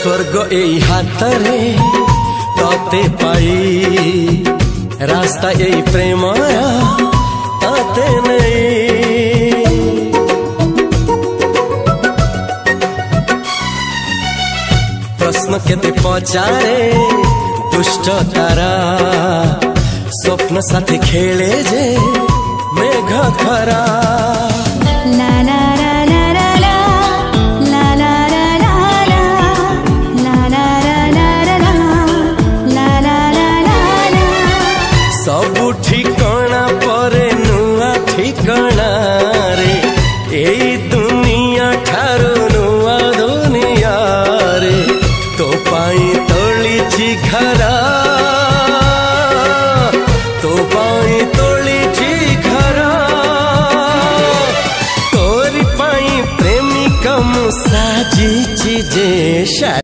स्वर्ग एई हातरे तते पाई रास्ता एई प्रेमया तते नहीं। प्रश्न केते पचारे दुष्ट तारा स्वप्न साथी खेले जे मेघ खरा। ला ला ला ला ला ला ला ला ला ला ला ला ला ला। सबु ठिकाना परे नुआ ठिकाना रे एई दुनिया ठारू नुआ दुनिया रे। तो पाई तोलिछि घरा तो पाई तोलिछि घरा तोरी पाई प्रेमिका मु साजिछि जे।